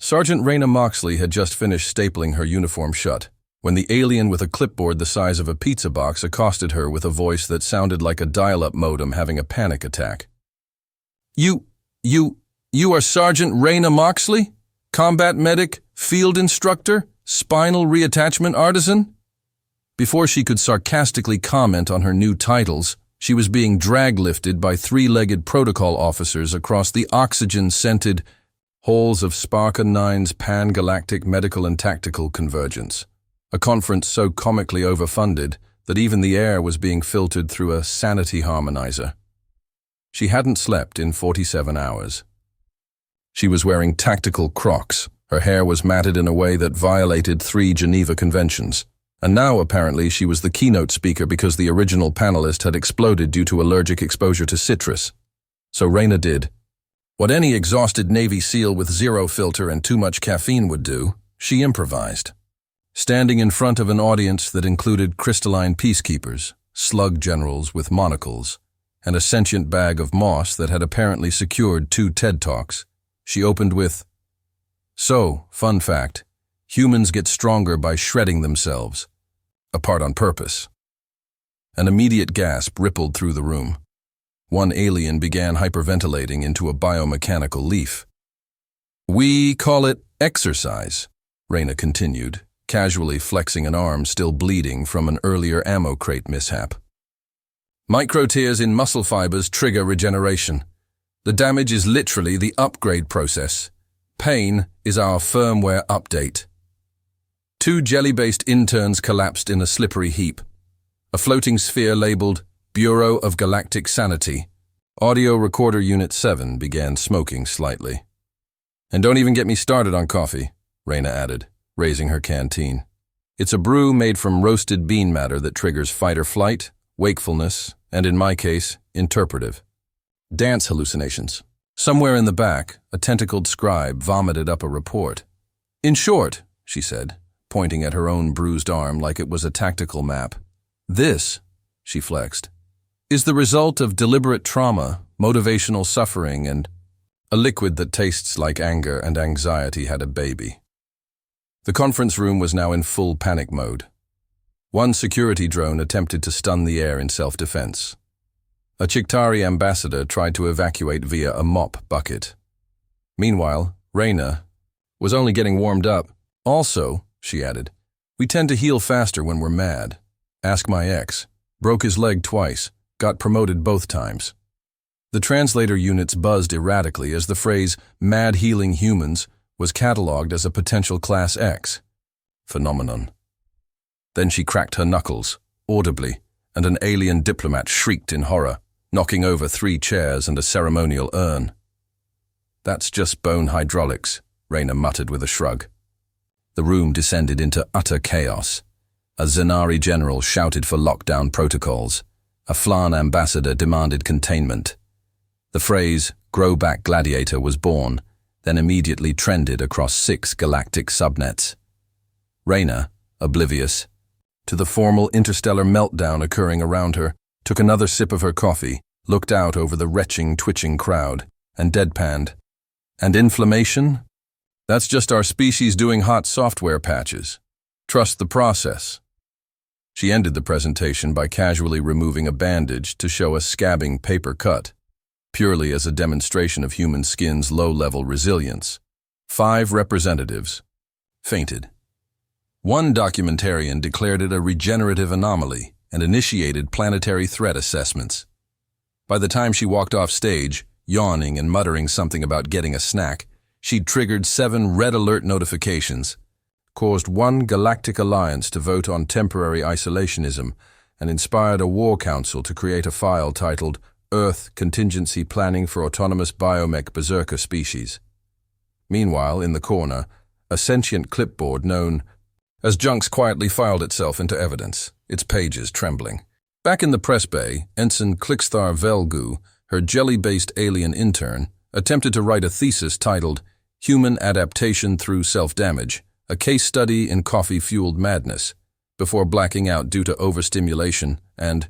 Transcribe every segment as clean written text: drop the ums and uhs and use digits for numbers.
Sergeant Raina Moxley had just finished stapling her uniform shut, when the alien with a clipboard the size of a pizza box accosted her with a voice that sounded like a dial-up modem having a panic attack. You are Sergeant Raina Moxley? Combat medic, field instructor, spinal reattachment artisan? Before she could sarcastically comment on her new titles, she was being drag-lifted by three-legged protocol officers across the oxygen-scented halls of Sparka 9's Pan-Galactic Medical and Tactical Convergence, a conference so comically overfunded that even the air was being filtered through a sanity harmonizer. She hadn't slept in 47 hours. She was wearing tactical Crocs, her hair was matted in a way that violated 3 Geneva Conventions, and now apparently she was the keynote speaker because the original panelist had exploded due to allergic exposure to citrus. So Raina did what any exhausted Navy SEAL with zero filter and too much caffeine would do. She improvised. Standing in front of an audience that included crystalline peacekeepers, slug generals with monocles, and a sentient bag of moss that had apparently secured 2 TED Talks, she opened with, "So, fun fact, humans get stronger by shredding themselves, apart on purpose." An immediate gasp rippled through the room. One alien began hyperventilating into a biomechanical leaf. "We call it exercise," Raina continued, casually flexing an arm still bleeding from an earlier ammo crate mishap. "Micro tears in muscle fibers trigger regeneration. The damage is literally the upgrade process. Pain is our firmware update." 2 jelly-based interns collapsed in a slippery heap. A floating sphere labeled Bureau of Galactic Sanity. Audio Recorder Unit 7 began smoking slightly. "And don't even get me started on coffee," Raina added, raising her canteen. "It's a brew made from roasted bean matter that triggers fight or flight, wakefulness, and in my case, interpretive. Dance hallucinations." Somewhere in the back, a tentacled scribe vomited up a report. "In short," she said, pointing at her own bruised arm like it was a tactical map, "this," she flexed, "is the result of deliberate trauma, motivational suffering, and a liquid that tastes like anger and anxiety had a baby." The conference room was now in full panic mode. One security drone attempted to stun the air in self-defense. A Chictari ambassador tried to evacuate via a mop bucket. Meanwhile, Raina was only getting warmed up. "Also," she added, "we tend to heal faster when we're mad. Ask my ex. Broke his leg twice. Got promoted both times." The translator units buzzed erratically as the phrase "mad healing humans" was catalogued as a potential Class X phenomenon. Then she cracked her knuckles, audibly, and an alien diplomat shrieked in horror, knocking over 3 chairs and a ceremonial urn. "That's just bone hydraulics," Raina muttered with a shrug. The room descended into utter chaos. A Zenari general shouted for lockdown protocols. A Flan ambassador demanded containment. The phrase, "grow back gladiator," was born, then immediately trended across 6 galactic subnets. Raina, oblivious to the formal interstellar meltdown occurring around her, took another sip of her coffee, looked out over the retching, twitching crowd, and deadpanned. "And inflammation? That's just our species doing hot software patches. Trust the process." She ended the presentation by casually removing a bandage to show a scabbing paper cut, purely as a demonstration of human skin's low-level resilience. 5 representatives fainted. One documentarian declared it a regenerative anomaly and initiated planetary threat assessments. By the time she walked off stage, yawning and muttering something about getting a snack, she'd triggered 7 red alert notifications, caused 1 galactic alliance to vote on temporary isolationism, and inspired a war council to create a file titled Earth Contingency Planning for Autonomous Biomech Berserker Species. Meanwhile, in the corner, a sentient clipboard known as Junks quietly filed itself into evidence, its pages trembling. Back in the press bay, Ensign Clickstar Velgu, her jelly-based alien intern, attempted to write a thesis titled Human Adaptation Through Self-Damage, a case study in coffee-fueled madness, before blacking out due to overstimulation and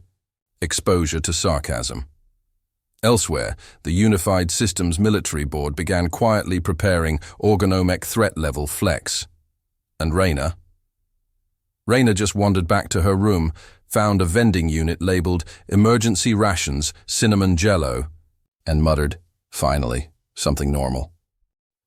exposure to sarcasm. Elsewhere, the Unified Systems Military Board began quietly preparing organomic threat level flex. And Reyna just wandered back to her room, found a vending unit labeled Emergency Rations, Cinnamon Jello, and muttered, finally, something normal.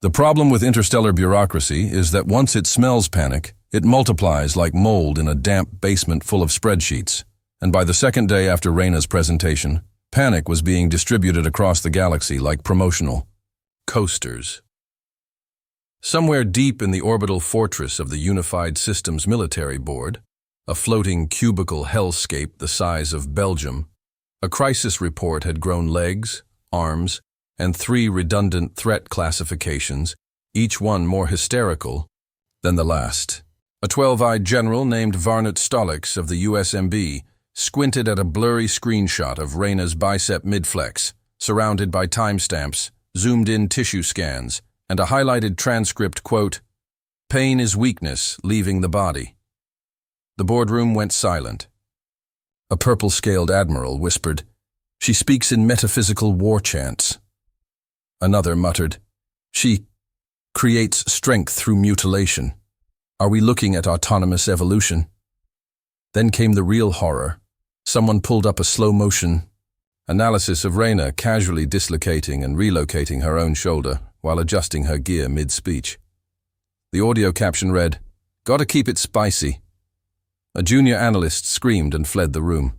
The problem with interstellar bureaucracy is that once it smells panic, it multiplies like mold in a damp basement full of spreadsheets. And by the second day after Reyna's presentation, panic was being distributed across the galaxy like promotional coasters. Somewhere deep in the orbital fortress of the Unified Systems Military Board, a floating cubicle hellscape the size of Belgium, a crisis report had grown legs, arms, and 3 redundant threat classifications, each one more hysterical than the last. A 12-eyed general named Varnut Stolix of the USMB squinted at a blurry screenshot of Reyna's bicep midflex, surrounded by timestamps, zoomed-in tissue scans, and a highlighted transcript, quote, "Pain is weakness, leaving the body." The boardroom went silent. A purple-scaled admiral whispered, "She speaks in metaphysical war chants." Another muttered, "She creates strength through mutilation. Are we looking at autonomous evolution?" Then came the real horror. Someone pulled up a slow-motion analysis of Reyna casually dislocating and relocating her own shoulder while adjusting her gear mid-speech. The audio caption read, "Gotta keep it spicy." A junior analyst screamed and fled the room.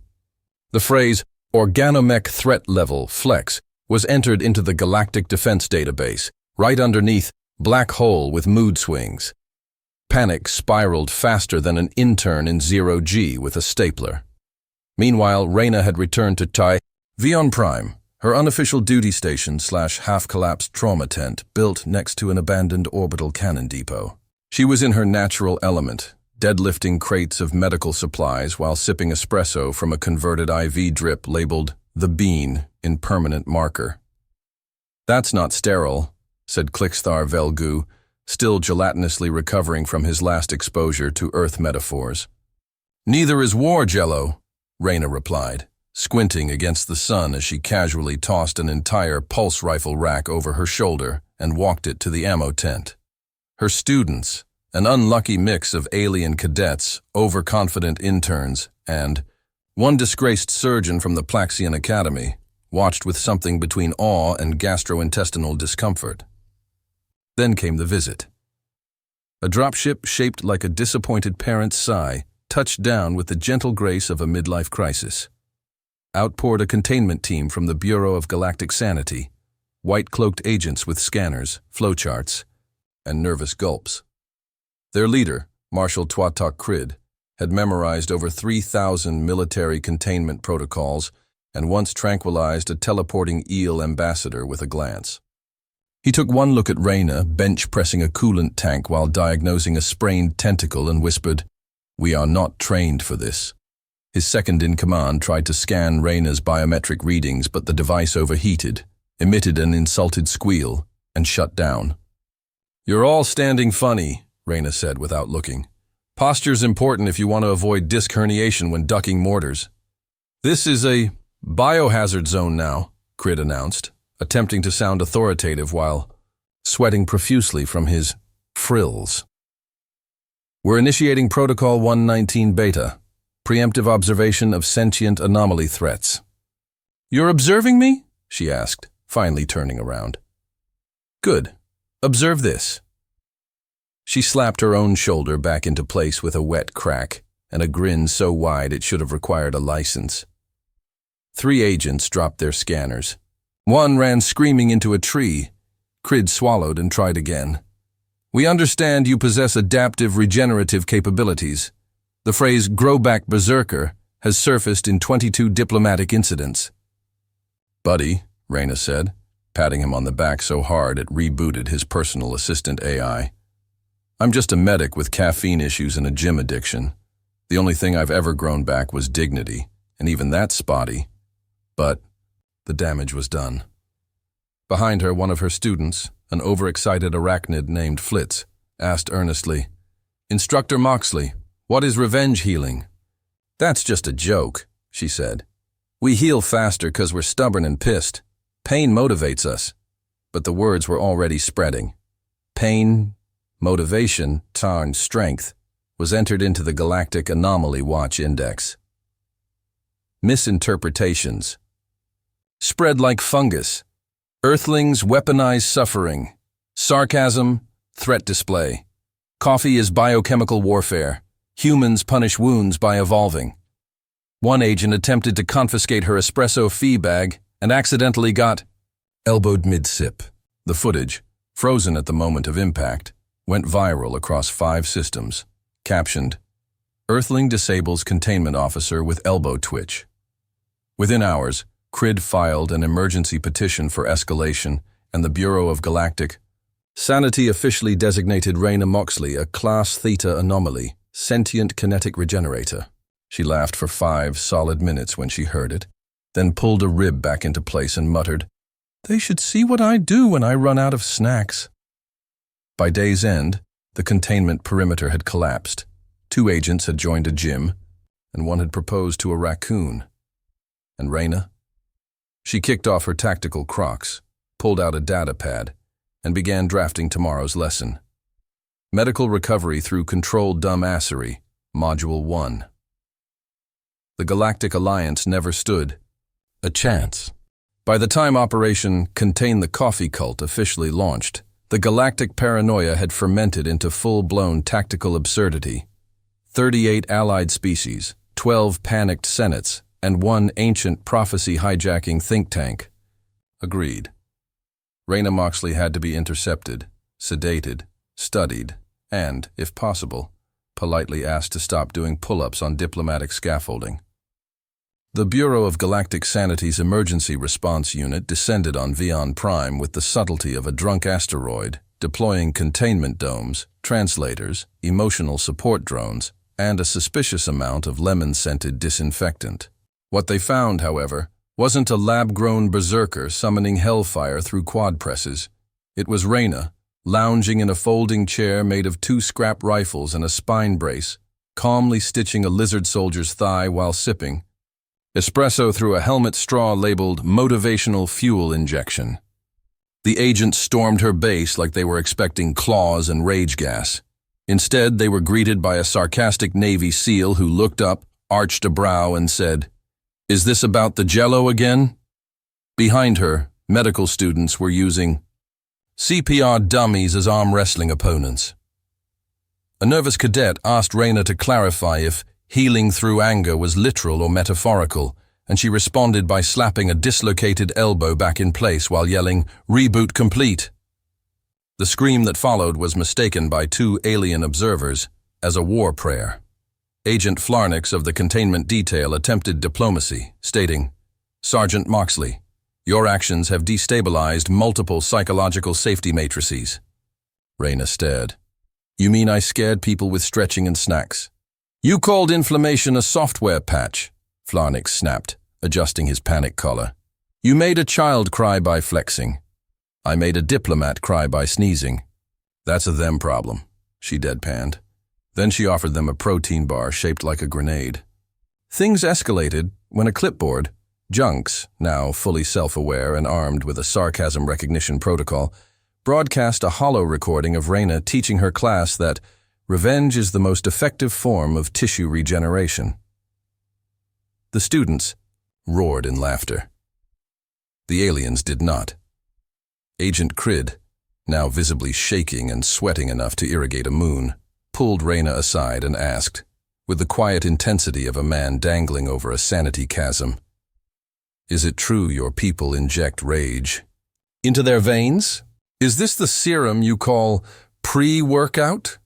The phrase, organomech threat level, flex, was entered into the Galactic Defense Database, right underneath black hole with mood swings. Panic spiraled faster than an intern in 0G with a stapler. Meanwhile, Reyna had returned to Tai Vion Prime, her unofficial duty station / half-collapsed trauma tent built next to an abandoned orbital cannon depot. She was in her natural element, deadlifting crates of medical supplies while sipping espresso from a converted IV drip labeled The Bean in permanent marker. "That's not sterile," said Clixthar Velgu, still gelatinously recovering from his last exposure to Earth metaphors. "Neither is war, Jello," Reyna replied, squinting against the sun as she casually tossed an entire pulse rifle rack over her shoulder and walked it to the ammo tent. Her students, an unlucky mix of alien cadets, overconfident interns, and one disgraced surgeon from the Plaxian Academy, watched with something between awe and gastrointestinal discomfort. Then came the visit. A dropship shaped like a disappointed parent's sigh touched down with the gentle grace of a midlife crisis. Out poured a containment team from the Bureau of Galactic Sanity, white-cloaked agents with scanners, flowcharts, and nervous gulps. Their leader, Marshal Twatok Crid, had memorized over 3,000 military containment protocols and once tranquilized a teleporting eel ambassador with a glance. He took one look at Reyna, bench-pressing a coolant tank while diagnosing a sprained tentacle, and whispered, "We are not trained for this." His second-in-command tried to scan Reyna's biometric readings, but the device overheated, emitted an insulted squeal, and shut down. "You're all standing funny," Reyna said without looking. "Posture's important if you want to avoid disc herniation when ducking mortars." "This is a biohazard zone now," Crid announced, attempting to sound authoritative while sweating profusely from his frills. "We're initiating Protocol 119 Beta, preemptive observation of sentient anomaly threats." "You're observing me?" she asked, finally turning around. "Good. Observe this." She slapped her own shoulder back into place with a wet crack and a grin so wide it should have required a license. 3 agents dropped their scanners. One ran screaming into a tree. Crid swallowed and tried again. "We understand you possess adaptive regenerative capabilities. The phrase grow back berserker has surfaced in 22 diplomatic incidents." "Buddy," Reyna said, patting him on the back so hard it rebooted his personal assistant AI. "I'm just a medic with caffeine issues and a gym addiction. The only thing I've ever grown back was dignity, and even that's spotty. But the damage was done." Behind her, one of her students, an overexcited arachnid named Flitz, asked earnestly, "Instructor Moxley, what is revenge healing?" "That's just a joke," she said. "We heal faster 'cause we're stubborn and pissed. Pain motivates us, but the words were already spreading. Pain, motivation, tarn, strength was entered into the Galactic Anomaly Watch Index. Misinterpretations. Spread like fungus. Earthlings weaponize suffering. Sarcasm, threat display. Coffee is biochemical warfare. Humans punish wounds by evolving. One agent attempted to confiscate her espresso fee bag and accidentally got elbowed mid-sip. The footage, frozen at the moment of impact, went viral across 5 systems. Captioned, Earthling disables containment officer with elbow twitch. Within hours, CRID filed an emergency petition for escalation, and the Bureau of Galactic Sanity officially designated Raina Moxley a Class Theta anomaly, sentient kinetic regenerator. She laughed for 5 solid minutes when she heard it, then pulled a rib back into place and muttered, "They should see what I do when I run out of snacks." By day's end, the containment perimeter had collapsed. 2 agents had joined a gym, and one had proposed to a raccoon. And Raina? She kicked off her tactical Crocs, pulled out a data pad, and began drafting tomorrow's lesson. Medical Recovery through Controlled Dumbassery, Module 1. The Galactic Alliance never stood a chance. By the time Operation Contain the Coffee Cult officially launched, the galactic paranoia had fermented into full-blown tactical absurdity. 38 allied species, 12 panicked senates, and 1 ancient prophecy hijacking think tank. Agreed. Raina Moxley had to be intercepted, sedated, studied, and, if possible, politely asked to stop doing pull-ups on diplomatic scaffolding. The Bureau of Galactic Sanity's Emergency Response Unit descended on Vion Prime with the subtlety of a drunk asteroid, deploying containment domes, translators, emotional support drones, and a suspicious amount of lemon-scented disinfectant. What they found, however, wasn't a lab-grown berserker summoning hellfire through quad presses. It was Raina, lounging in a folding chair made of 2 scrap rifles and a spine brace, calmly stitching a lizard soldier's thigh while sipping espresso through a helmet straw labeled motivational fuel injection. The agents stormed her base like they were expecting claws and rage gas. Instead, they were greeted by a sarcastic Navy SEAL who looked up, arched a brow, and said, "Is this about the Jell-O again?" Behind her, medical students were using CPR dummies as arm wrestling opponents. A nervous cadet asked Raina to clarify if healing through anger was literal or metaphorical, and she responded by slapping a dislocated elbow back in place while yelling, "Reboot complete." The scream that followed was mistaken by 2 alien observers as a war prayer. Agent Flarnix of the containment detail attempted diplomacy, stating, "Sergeant Moxley, your actions have destabilized multiple psychological safety matrices." Raina stared. "You mean I scared people with stretching and snacks?" "You called inflammation a software patch," Flarnix snapped, adjusting his panic collar. "You made a child cry by flexing. I made a diplomat cry by sneezing. That's a them problem," she deadpanned. Then she offered them a protein bar shaped like a grenade. Things escalated when a clipboard, Junks, now fully self-aware and armed with a sarcasm recognition protocol, broadcast a hollow recording of Raina teaching her class that revenge is the most effective form of tissue regeneration. The students roared in laughter. The aliens did not. Agent Crid, now visibly shaking and sweating enough to irrigate a moon, pulled Raina aside and asked, with the quiet intensity of a man dangling over a sanity chasm, "Is it true your people inject rage into their veins? Is this the serum you call pre-workout?"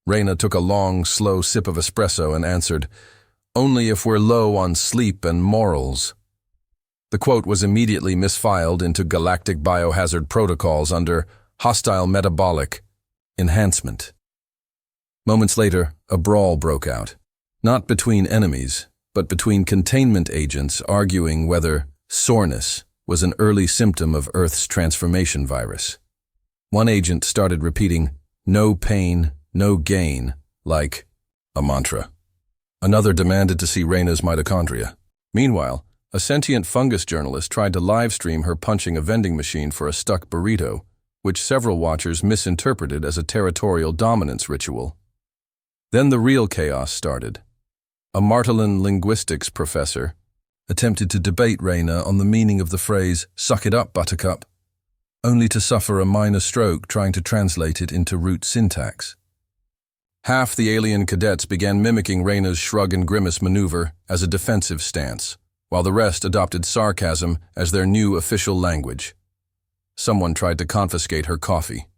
Raina took a long, slow sip of espresso and answered, "Only if we're low on sleep and morals." The quote was immediately misfiled into galactic biohazard protocols under hostile metabolic enhancement. Moments later, a brawl broke out, not between enemies, but between containment agents arguing whether soreness was an early symptom of Earth's transformation virus. One agent started repeating, "No pain, no gain," like a mantra. Another demanded to see Raina's mitochondria. Meanwhile, A sentient fungus journalist tried to live-stream her punching a vending machine for a stuck burrito, which several watchers misinterpreted as a territorial dominance ritual. Then the real chaos started. A Martellin linguistics professor attempted to debate Reyna on the meaning of the phrase, "Suck it up, buttercup," only to suffer a minor stroke trying to translate it into root syntax. Half the alien cadets began mimicking Reyna's shrug and grimace maneuver as a defensive stance, while the rest adopted sarcasm as their new official language. Someone tried to confiscate her coffee.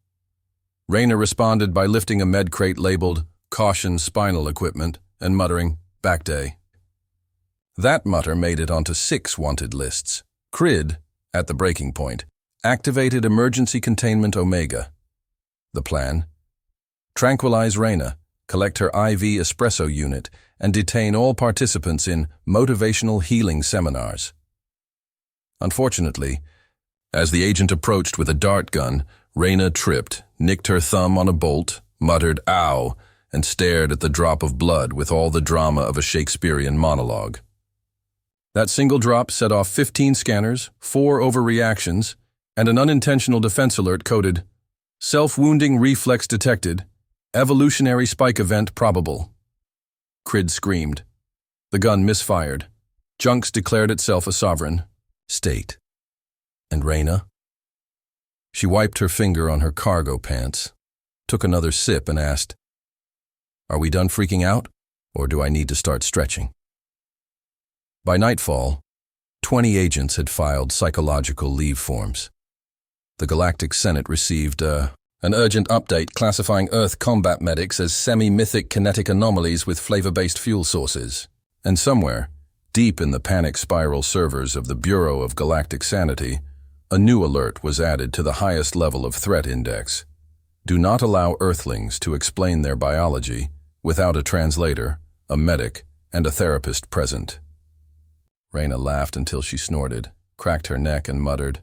Reyna responded by lifting a med crate labeled "Caution Spinal Equipment" and muttering, "Back day." That mutter made it onto 6 wanted lists. Crid, at the breaking point, activated Emergency Containment Omega. The plan? Tranquilize Reyna, collect her IV espresso unit, and detain all participants in motivational healing seminars. Unfortunately, as the agent approached with a dart gun, Reyna tripped, nicked her thumb on a bolt, muttered "ow," and stared at the drop of blood with all the drama of a Shakespearean monologue. That single drop set off 15 scanners, 4 overreactions, and an unintentional defense alert coded, "Self-wounding reflex detected. Evolutionary spike event probable." Crid screamed. The gun misfired. Junks declared itself a sovereign state. And Reyna? She wiped her finger on her cargo pants, took another sip and asked, "Are we done freaking out, or do I need to start stretching?" By nightfall, 20 agents had filed psychological leave forms. The Galactic Senate received an urgent update classifying Earth combat medics as semi-mythic kinetic anomalies with flavor-based fuel sources. And somewhere, deep in the panic spiral servers of the Bureau of Galactic Sanity, a new alert was added to the highest level of threat index. Do not allow Earthlings to explain their biology without a translator, a medic, and a therapist present. Reyna laughed until she snorted, cracked her neck, and muttered,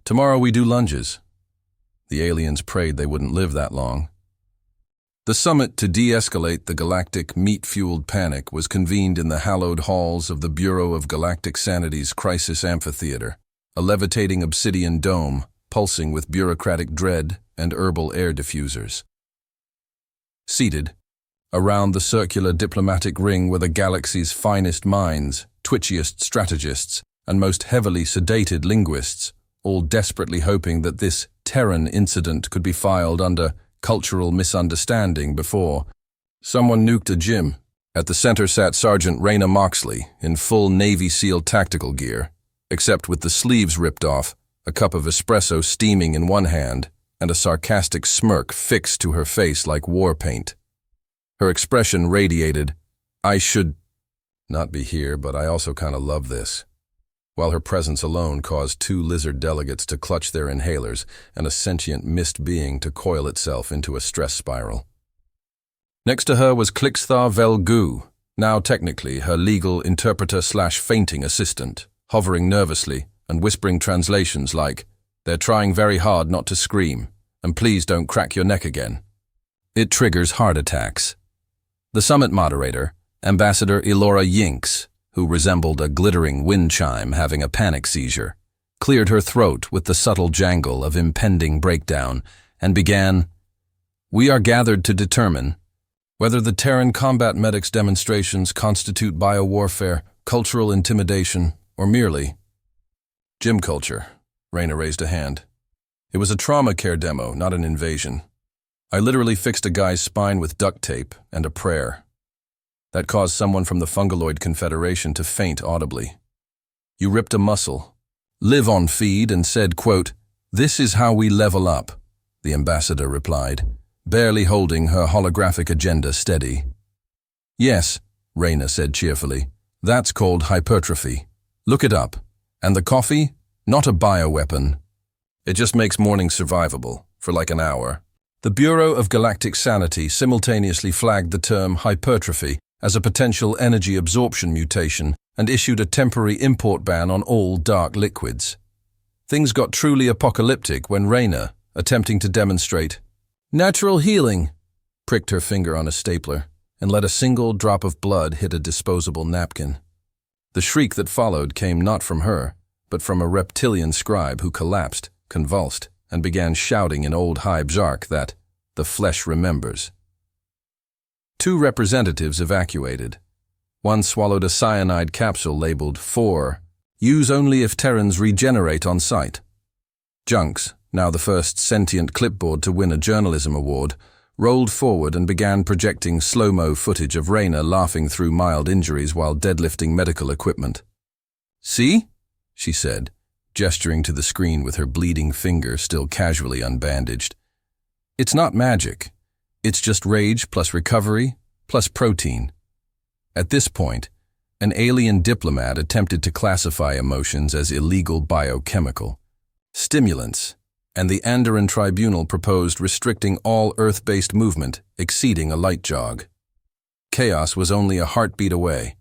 "Tomorrow we do lunges." The aliens prayed they wouldn't live that long. The summit to de-escalate the galactic meat-fueled panic was convened in the hallowed halls of the Bureau of Galactic Sanity's Crisis Amphitheater, a levitating obsidian dome pulsing with bureaucratic dread and herbal air diffusers. Seated, around the circular diplomatic ring were the galaxy's finest minds, twitchiest strategists, and most heavily sedated linguists, all desperately hoping that this Terran incident could be filed under cultural misunderstanding before someone nuked a gym. At the center sat Sergeant Reyna Moxley in full Navy SEAL tactical gear, except with the sleeves ripped off, a cup of espresso steaming in one hand, and a sarcastic smirk fixed to her face like war paint. Her expression radiated, "I should not be here, but I also kind of love this," while her presence alone caused 2 lizard delegates to clutch their inhalers and a sentient mist being to coil itself into a stress spiral. Next to her was Clixthar Velgu, now technically her legal interpreter/fainting assistant, hovering nervously and whispering translations like, "They're trying very hard not to scream, and please don't crack your neck again. It triggers heart attacks." The summit moderator, Ambassador Elora Yinks, who resembled a glittering wind chime having a panic seizure, cleared her throat with the subtle jangle of impending breakdown and began, "We are gathered to determine whether the Terran combat medics demonstrations constitute biowarfare, cultural intimidation, or merely gym culture." Reyna raised a hand. "It was a trauma care demo, not an invasion. I literally fixed a guy's spine with duct tape and a prayer. That caused someone from the Fungaloid Confederation to faint audibly. You ripped a muscle, live on feed, and said, quote, 'This is how we level up,' the ambassador replied, barely holding her holographic agenda steady. "Yes," Reyna said cheerfully, "that's called hypertrophy. Look it up. And the coffee? Not a bioweapon. It just makes mornings survivable, for like an hour." The Bureau of Galactic Sanity simultaneously flagged the term hypertrophy as a potential energy absorption mutation and issued a temporary import ban on all dark liquids. Things got truly apocalyptic when Reyna, attempting to demonstrate natural healing, pricked her finger on a stapler and let a single drop of blood hit a disposable napkin. The shriek that followed came not from her, but from a reptilian scribe who collapsed, convulsed, and began shouting in Old High Bjark that the flesh remembers. 2 representatives evacuated. One swallowed a cyanide capsule labeled 4, use only if Terrans regenerate on sight. Junks, now the first sentient clipboard to win a journalism award, rolled forward and began projecting slow-mo footage of Rayna laughing through mild injuries while deadlifting medical equipment. "See?" she said, gesturing to the screen with her bleeding finger still casually unbandaged. "It's not magic. It's just rage plus recovery plus protein." At this point, an alien diplomat attempted to classify emotions as illegal biochemical stimulants, and the Andoran tribunal proposed restricting all Earth-based movement exceeding a light jog. Chaos was only a heartbeat away,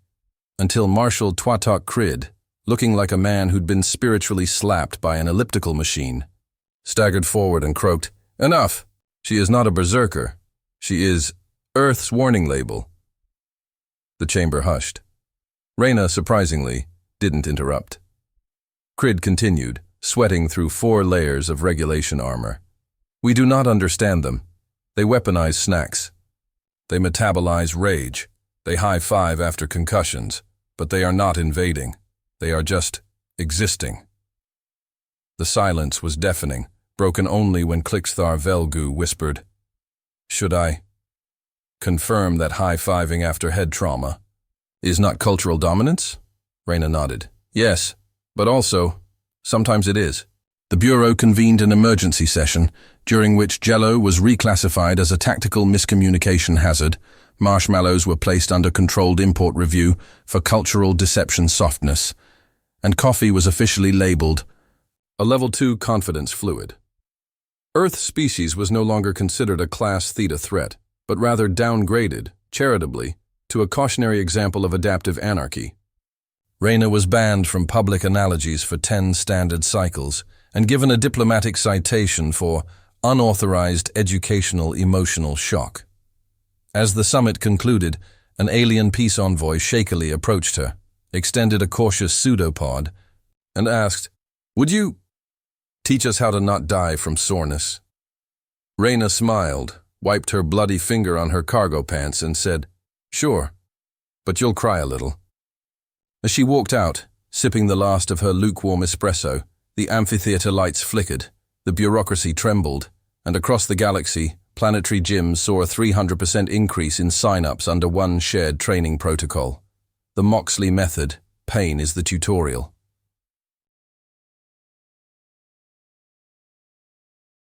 until Marshal Twatok Crid, looking like a man who'd been spiritually slapped by an elliptical machine, staggered forward and croaked, "Enough! She is not a berserker. She is Earth's warning label." The chamber hushed. Rayna, surprisingly, didn't interrupt. Crid continued, sweating through 4 layers of regulation armor. "We do not understand them. They weaponize snacks. They metabolize rage. They high-five after concussions, but they are not invading. They are just existing." The silence was deafening, broken only when Klixthar Velgu whispered, "Should I confirm that high-fiving after head trauma is not cultural dominance?" Rayna nodded. "Yes, but also, sometimes it is." The Bureau convened an emergency session, during which Jello was reclassified as a tactical miscommunication hazard, marshmallows were placed under controlled import review for cultural deception softness, and coffee was officially labeled a Level 2 confidence fluid. Earth species was no longer considered a Class Theta threat, but rather downgraded, charitably, to a cautionary example of adaptive anarchy. Rayna was banned from public analogies for 10 standard cycles and given a diplomatic citation for unauthorized educational emotional shock. As the summit concluded, an alien peace envoy shakily approached her, extended a cautious pseudopod, and asked, "Would you teach us how to not die from soreness?" Rayna smiled, wiped her bloody finger on her cargo pants, and said, "Sure, but you'll cry a little." As she walked out, sipping the last of her lukewarm espresso, the amphitheater lights flickered, the bureaucracy trembled, and across the galaxy, planetary gyms saw a 300% increase in sign-ups under one shared training protocol. The Moxley method, pain is the tutorial.